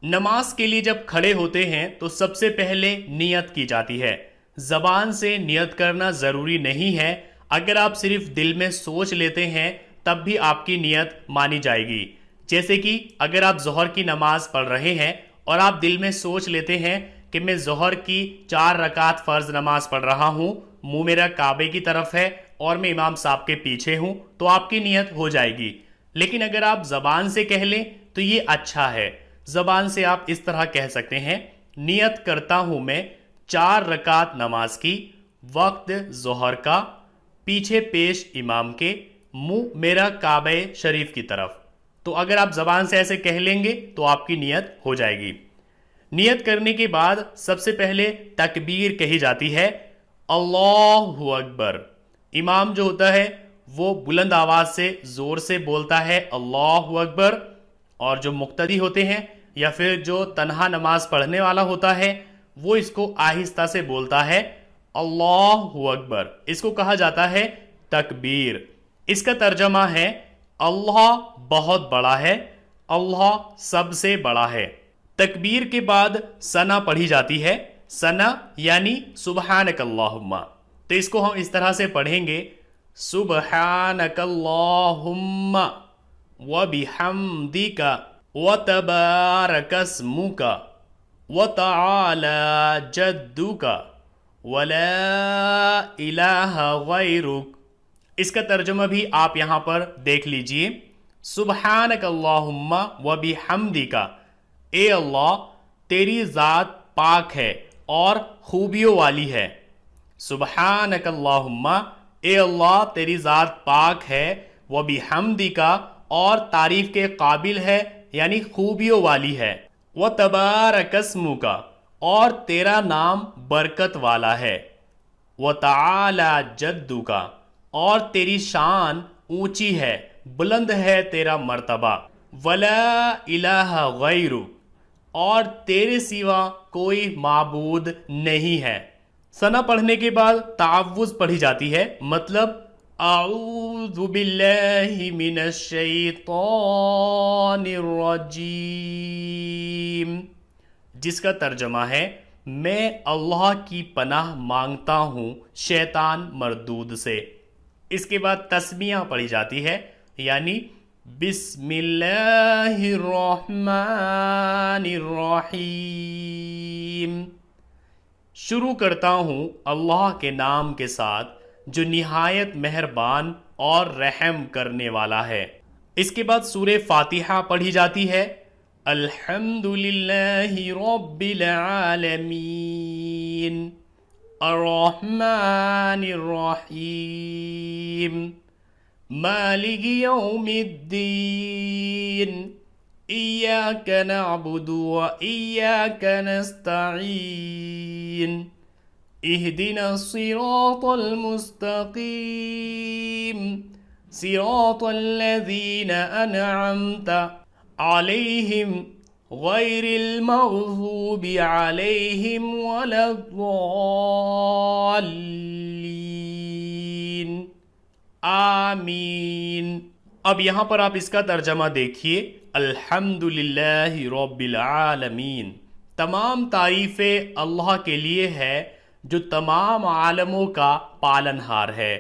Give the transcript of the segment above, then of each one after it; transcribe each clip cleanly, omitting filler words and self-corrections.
نماز کے لیے جب کھڑے ہوتے ہیں تو سب سے پہلے نیت کی جاتی ہے۔ زبان سے نیت کرنا ضروری نہیں ہے، اگر آپ صرف دل میں سوچ لیتے ہیں تب بھی آپ کی نیت مانی جائے گی۔ جیسے کہ اگر آپ ظہر کی نماز پڑھ رہے ہیں اور آپ دل میں سوچ لیتے ہیں کہ میں ظہر کی 4 رکعت فرض نماز پڑھ رہا ہوں، منہ میرا کعبے کی طرف ہے اور میں امام صاحب کے پیچھے ہوں، تو آپ کی نیت ہو جائے گی۔ لیکن اگر آپ زبان سے کہہ لیں تو یہ اچھا ہے۔ زبان سے آپ اس طرح کہہ سکتے ہیں، نیت کرتا ہوں میں 4 رکعت نماز کی، وقت ظہر کا، پیچھے پیش امام کے، منہ میرا کعبہ شریف کی طرف۔ تو اگر آپ زبان سے ایسے کہہ لیں گے تو آپ کی نیت ہو جائے گی۔ نیت کرنے کے بعد سب سے پہلے تکبیر کہی جاتی ہے، اللہ اکبر۔ امام جو ہوتا ہے وہ بلند آواز سے زور سے بولتا ہے اللہ اکبر، اور جو مقتدی ہوتے ہیں یا پھر جو تنہا نماز پڑھنے والا ہوتا ہے وہ اس کو آہستہ سے بولتا ہے اللہ اکبر۔ اس کو کہا جاتا ہے تکبیر۔ اس کا ترجمہ ہے اللہ بہت بڑا ہے، اللہ سب سے بڑا ہے۔ تکبیر کے بعد ثنا پڑھی جاتی ہے، ثنا یعنی سبحانک اللہم۔ تو اس کو ہم اس طرح سے پڑھیں گے، سبحانک اللہم وبحمدک وتبارک اسمک وتعالی جدک ولا الہ غیرک۔ اس کا ترجمہ بھی آپ یہاں پر دیکھ لیجئے، سبحانک اللہم وبحمدک، اے اللہ تیری ذات پاک ہے اور خوبیوں والی ہے۔ سبحانک اللہم، اے اللہ تیری ذات پاک ہے، وبحمدک اور تعریف کے قابل ہے یعنی خوبیوں والی ہے، وتبارک اسمک اور تیرا نام برکت والا ہے، وتعالی جدک اور تیری شان اونچی ہے، بلند ہے تیرا مرتبہ، ولا الہ غیرک اور تیرے سوا کوئی معبود نہیں ہے۔ ثنا پڑھنے کے بعد تعوذ پڑھی جاتی ہے، مطلب اعوذ باللہ من الشیطان الرجیم، جس کا ترجمہ ہے میں اللہ کی پناہ مانگتا ہوں شیطان مردود سے۔ اس کے بعد تسمیہ پڑھی جاتی ہے، یعنی بسم اللہ الرحمن الرحیم، شروع کرتا ہوں اللہ کے نام کے ساتھ جو نہایت مہربان اور رحم کرنے والا ہے۔ اس کے بعد سورہ فاتحہ پڑھی جاتی ہے، الحمد للہ رب العالمین الرحمن الرحیم مالک یوم الدین ایاک نعبد و ایاک نستعین اہدنا الصراط المستقیم صراط الذین انعمت علیہم غیر المغضوب علیہم ولا الضالین آمین۔ اب یہاں پر آپ اس کا ترجمہ دیکھیے، الحمدللہ رب العالمین، تمام تعریفیں اللہ کے لیے ہے جو تمام عالموں کا پالنہار ہے،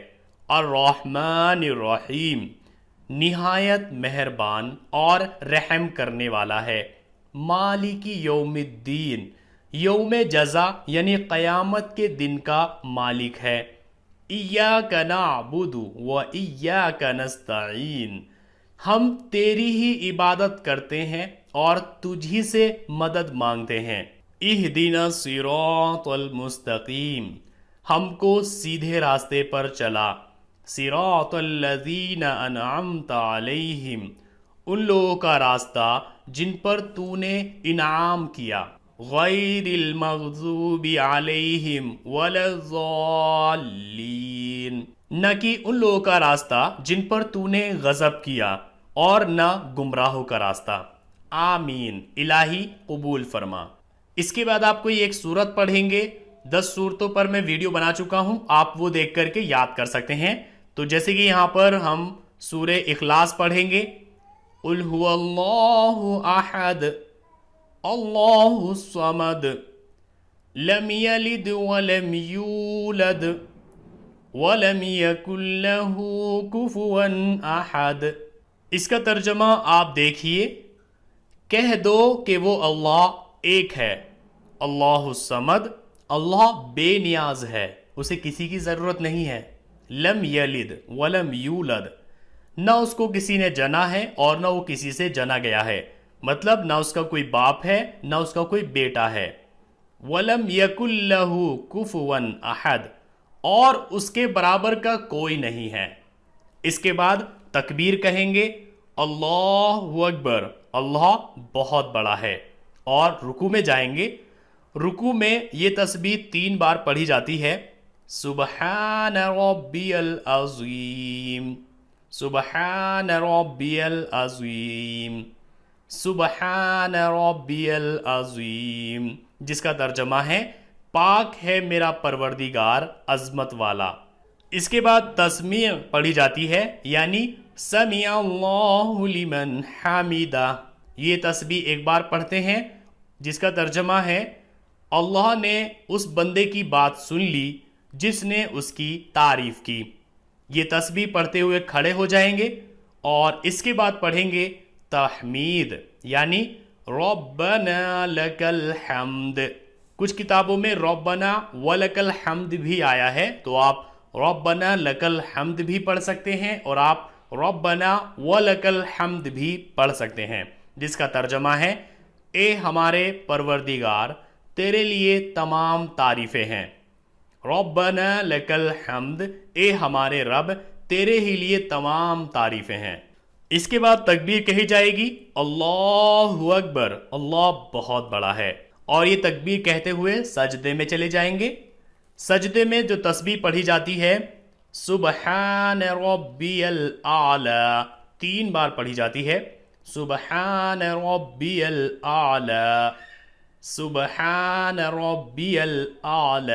الرحمن الرحیم، نہایت مہربان اور رحم کرنے والا ہے، مالک یوم الدین، یوم جزا یعنی قیامت کے دن کا مالک ہے، ایاک نعبد و ایاک نستعین، ہم تیری ہی عبادت کرتے ہیں اور تجھی سے مدد مانگتے ہیں، اہدنا الصراط المستقیم، ہم کو سیدھے راستے پر چلا، صراط الذین انعمت علیہم، ان لوگوں کا راستہ جن پر تو نے انعام کیا، غیر المغضوب علیہم ولا الضالین، نہ کہ ان لوگوں کا راستہ جن پر تو نے غضب کیا اور نہ گمراہوں کا راستہ۔ آمین، الہی قبول فرما۔ اس کے بعد آپ کوئی ایک سورت پڑھیں گے، 10 سورتوں پر میں ویڈیو بنا چکا ہوں، آپ وہ دیکھ کر کے یاد کر سکتے ہیں۔ تو جیسے کہ یہاں پر ہم سورہ اخلاص پڑھیں گے، قل هو اللہ احد اللہ الصمد لم یلد ولم یولد ولم یکن لہ کفوا احد۔ اس کا ترجمہ آپ دیکھیے، کہہ دو کہ وہ اللہ ایک ہے، اللہ الصمد، اللہ بے نیاز ہے، اسے کسی کی ضرورت نہیں ہے، لم یلد ولم یولد، نہ اس کو کسی نے جنا ہے اور نہ وہ کسی سے جنا گیا ہے، مطلب نہ اس کا کوئی باپ ہے نہ اس کا کوئی بیٹا ہے، ولم یکن لہ کفوا احد، اور اس کے برابر کا کوئی نہیں ہے۔ اس کے بعد تکبیر کہیں گے، اللہ اکبر، اللہ بہت بڑا ہے، اور رکوع میں جائیں گے۔ رکوع میں یہ تسبیح 3 بار پڑھی جاتی ہے، سبحان ربی العظیم، سبحان ربی العظیم، سبحان ربی العظیم، جس کا ترجمہ ہے پاک ہے میرا پروردگار عظمت والا۔ اس کے بعد تسمیع پڑھی جاتی ہے، یعنی سمیع اللہ لمن حمیدہ، یہ تسبیح ایک بار پڑھتے ہیں جس کا ترجمہ ہے اللہ نے اس بندے کی بات سن لی جس نے اس کی تعریف کی۔ یہ تسبیح پڑھتے ہوئے کھڑے ہو جائیں گے اور اس کے بعد پڑھیں گے تحمید، یعنی ربنا لک الحمد۔ کچھ کتابوں میں ربنا ولک الحمد بھی آیا ہے، تو آپ ربنا لک الحمد بھی پڑھ سکتے ہیں اور آپ ربنا ولک الحمد بھی پڑھ سکتے ہیں، جس کا ترجمہ ہے اے ہمارے پروردگار تیرے لیے تمام تعریفیں ہیں، ربنا لک الحمد، اے ہمارے رب تیرے ہی لیے تمام تعریفیں ہیں۔ اس کے بعد تکبیر کہی جائے گی، اللہ اکبر، اللہ بہت بڑا ہے، اور یہ تکبیر کہتے ہوئے سجدے میں چلے جائیں گے۔ سجدے میں جو تسبیح پڑھی جاتی ہے سبحان ربی الاعلی، 3 بار پڑھی جاتی ہے، سبحان ربی الاعلی، سبحان ربی الاعلی،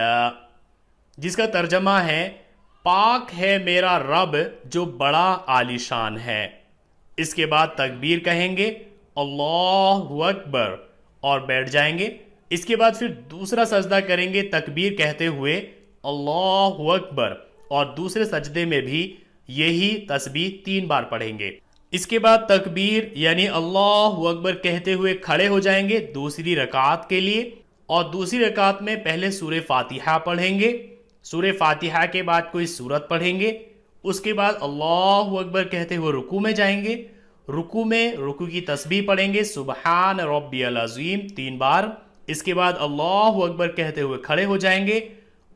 جس کا ترجمہ ہے پاک ہے میرا رب جو بڑا عالی شان ہے۔ اس کے بعد تکبیر کہیں گے، اللہ اکبر، اور بیٹھ جائیں گے۔ اس کے بعد پھر دوسرا سجدہ کریں گے تکبیر کہتے ہوئے اللہ اکبر، اور دوسرے سجدے میں بھی یہی تسبیح 3 بار پڑھیں گے۔ اس کے بعد تکبیر یعنی اللہ اکبر کہتے ہوئے کھڑے ہو جائیں گے دوسری رکعت کے لیے، اور دوسری رکعت میں پہلے سورہ فاتحہ پڑھیں گے، سورہ فاتحہ کے بعد کوئی سورت پڑھیں گے، اس کے بعد اللہ اکبر کہتے ہوئے رکوع میں جائیں گے۔ رکوع میں رکوع کی تسبیح پڑھیں گے سبحان ربی العظیم 3 بار، اس کے بعد اللہ اکبر کہتے ہوئے کھڑے ہو جائیں گے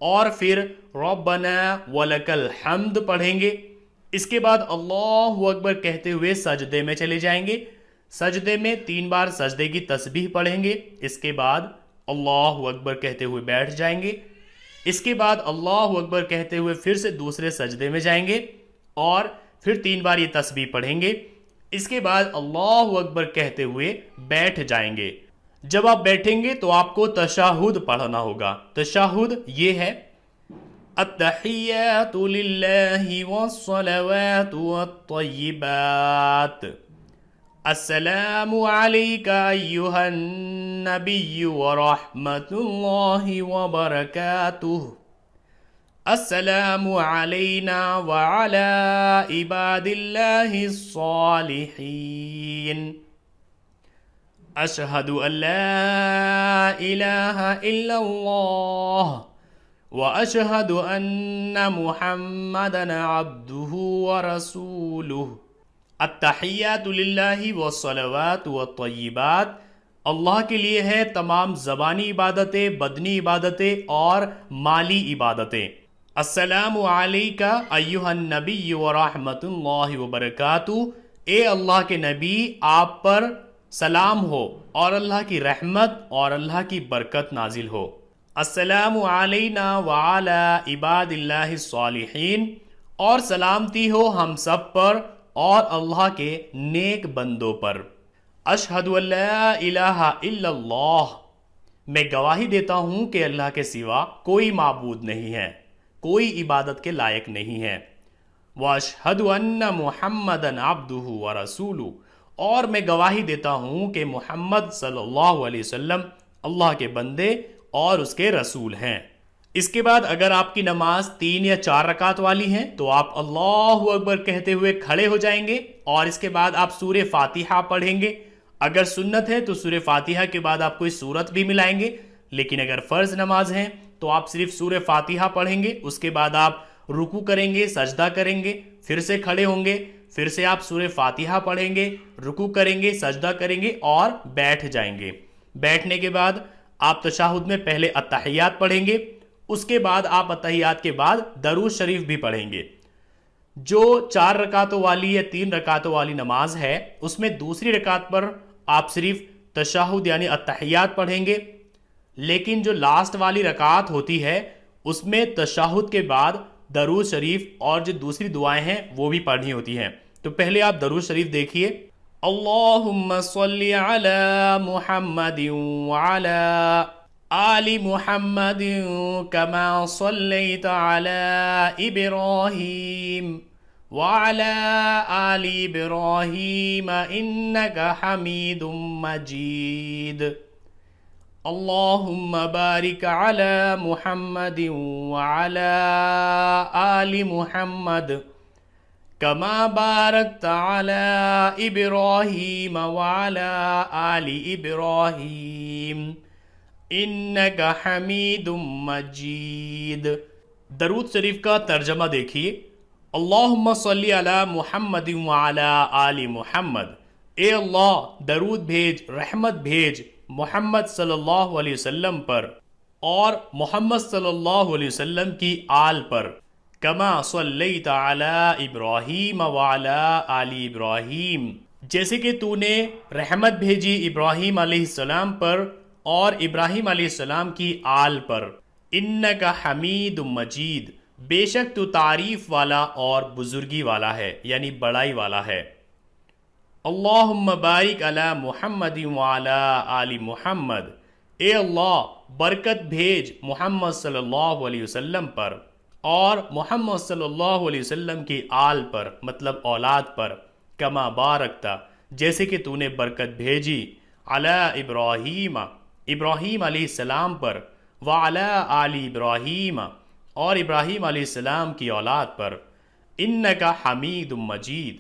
اور پھر ربنا ولک الحمد پڑھیں گے۔ اس کے بعد اللہ اکبر کہتے ہوئے سجدے میں چلے جائیں گے۔ سجدے میں 3 بار سجدے کی تسبیح پڑھیں گے، اس کے بعد اللہ اکبر کہتے ہوئے بیٹھ جائیں گے۔ اس کے بعد اللہ اکبر کہتے ہوئے پھر سے دوسرے سجدے میں جائیں گے اور پھر 3 بار یہ تسبیح پڑھیں گے۔ اس کے بعد اللہ اکبر کہتے ہوئے بیٹھ جائیں گے۔ جب آپ بیٹھیں گے تو آپ کو تشہد پڑھنا ہوگا۔ تشہد یہ ہے التحیات للہ والصلوات والطیبات، السلام علیک ایہا النبی ورحمۃ اللہ وبرکاتہ، السلام علینا وعلی عباد اللہ الصالحین، اشہد ان لا الہ الا اللہ واشہد ان محمدا عبدہ ورسولہ۔ التحیات للہ والصلوات والطیبات، اللہ کے لیے ہے تمام زبانی عبادتیں، بدنی عبادتیں اور مالی عبادتیں۔ السلام علیکہ ایہا النبی ورحمۃ اللہ وبرکاتہ، اے اللہ کے نبی آپ پر سلام ہو اور اللہ کی رحمت اور اللہ کی برکت نازل ہو۔ السلام علینا وعلی عباد اللہ الصالحین، اور سلامتی ہو ہم سب پر اور اللہ کے نیک بندوں پر۔ اشہد ان لا الہ الا اللہ، میں گواہی دیتا ہوں کہ اللہ کے سوا کوئی معبود نہیں ہے، کوئی عبادت کے لائق نہیں ہے۔ واشہد ان محمدا عبدہ ورسولہ، اور میں گواہی دیتا ہوں کہ محمد صلی اللہ علیہ وسلم اللہ کے بندے اور اس کے رسول ہیں۔ اس کے بعد اگر آپ کی نماز 3 یا 4 رکعت والی ہیں تو آپ اللہ اکبر کہتے ہوئے کھڑے ہو جائیں گے اور اس کے بعد آپ سورہ فاتحہ پڑھیں گے۔ اگر سنت ہے تو سورہ فاتحہ کے بعد آپ کوئی سورت بھی ملائیں گے، لیکن اگر فرض نماز ہے تو آپ صرف سورہ فاتحہ پڑھیں گے، اس کے بعد آپ رکوع کریں گے، سجدہ کریں گے، پھر سے کھڑے ہوں گے، پھر سے آپ سورہ فاتحہ پڑھیں گے، رکوع کریں گے، سجدہ کریں گے اور بیٹھ جائیں گے۔ بیٹھنے کے بعد آپ تشہد میں پہلے اتحیات پڑھیں گے، اس کے بعد آپ اتحیات کے بعد درود شریف بھی پڑھیں گے۔ جو 4 رکعتوں والی یا 3 رکعتوں والی نماز ہے اس میں دوسری رکعت پر آپ صرف تشہد یعنی اتحیات پڑھیں گے، لیکن جو لاسٹ والی رکعت ہوتی ہے اس میں تشہد کے بعد درود شریف اور جو دوسری دعائیں ہیں وہ بھی پڑھنی ہوتی ہیں۔ تو پہلے آپ درود شریف دیکھیے، اللہم صلی علی محمد وعلی آل محمد کما صلیت علی ابراہیم وعلی آل ابراہیم انک حمید مجید، اللہم بارک علی محمد وعلی آل محمد کما بارکت علی ابراہیم وعلی آل ابراہیم انک حمید مجید۔ درود شریف کا ترجمہ دیکھیے، اللہم صلی علی محمد وعلی آل محمد، اے اللہ درود بھیج، رحمت بھیج محمد صلی اللہ علیہ وسلم پر اور محمد صلی اللہ علیہ وسلم کی آل پر، کما صلیت علی ابراہیم وعلی آل ابراہیم، جیسے کہ تو نے رحمت بھیجی ابراہیم علیہ السلام پر اور ابراہیم علیہ السلام کی آل پر، انک حمید مجید، بے شک تو تعریف والا اور بزرگی والا ہے یعنی بڑائی والا ہے۔ اللہم بارک علی محمد وعلی آل محمد، اے اللہ برکت بھیج محمد صلی اللہ علیہ وسلم پر اور محمد صلی اللہ علیہ وسلم کی آل پر مطلب اولاد پر، کما بارکتا جیسے کہ تو نے برکت بھیجی، علی ابراہیم ابراہیم علیہ السلام پر، وعلی آل ابراہیم اور ابراہیم علیہ السلام کی اولاد پر، انک حمید مجید،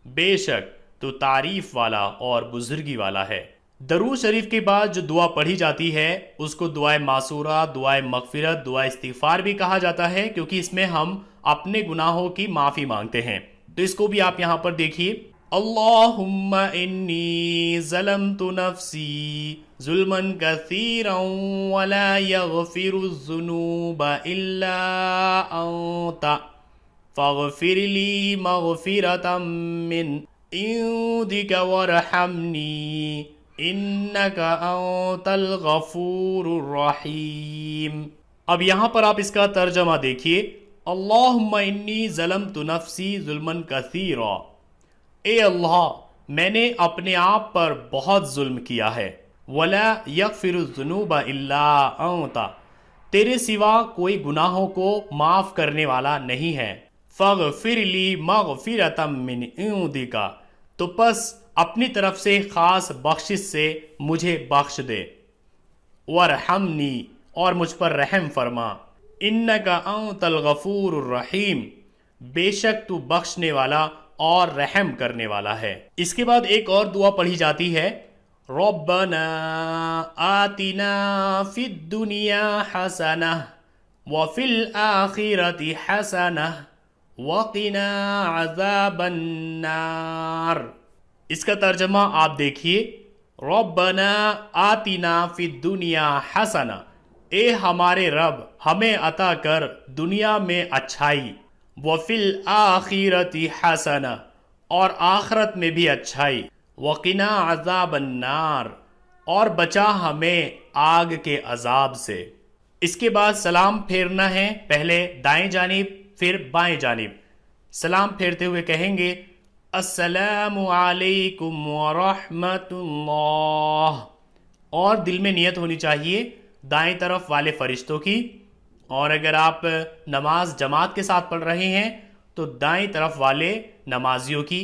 بے شک تو تعریف والا اور بزرگی والا ہے۔ درود شریف کے بعد جو دعا پڑھی جاتی ہے اس کو دعائے معصورہ، دعائے مغفرت، دعائے استغفار بھی کہا جاتا ہے، کیونکہ اس میں ہم اپنے گناہوں کی معافی مانگتے ہیں۔ تو اس کو بھی آپ یہاں پر دیکھیے، اللہم انی ظلمت نفسی ظلما کثیرا ولا یغفر الذنوب الا انت فاغفر لی مغفرتا من عندک وارحمنی انک انت الغفور الرحیم۔ اب یہاں پر آپ اس کا ترجمہ دیکھیے، اللہم انی ظلمت نفسی ظلما کثیرا، اے اللہ میں نے اپنے آپ پر بہت ظلم کیا ہے، ولا یغفر الذنوب الا انت، تیرے سوا کوئی گناہوں کو معاف کرنے والا نہیں ہے، فاغفر لی مغفرتا من عندک، تو پس اپنی طرف سے خاص بخشش سے مجھے بخش دے، وارحمنی اور مجھ پر رحم فرما، انک انت الغفور الرحیم، بے شک تو بخشنے والا اور رحم کرنے والا ہے۔ اس کے بعد ایک اور دعا پڑھی جاتی ہے، ربنا آتنا فی الدنیا حسنہ وفی الآخرۃ حسنہ وقنا عذاب النار۔ اس کا ترجمہ آپ دیکھیے، ربنا آتنا فی الدنیا حسنہ، اے ہمارے رب ہمیں عطا کر دنیا میں اچھائی، وفی الآخرۃ حسنہ اور آخرت میں بھی اچھائی، وقنا عذاب النار اور بچا ہمیں آگ کے عذاب سے۔ اس کے بعد سلام پھیرنا ہے، پہلے دائیں جانب پھر بائیں جانب۔ سلام پھیرتے ہوئے کہیں گے السلام علیکم ورحمۃ اللہ، اور دل میں نیت ہونی چاہیے دائیں طرف والے فرشتوں کی، اور اگر آپ نماز جماعت کے ساتھ پڑھ رہے ہیں تو دائیں طرف والے نمازیوں کی۔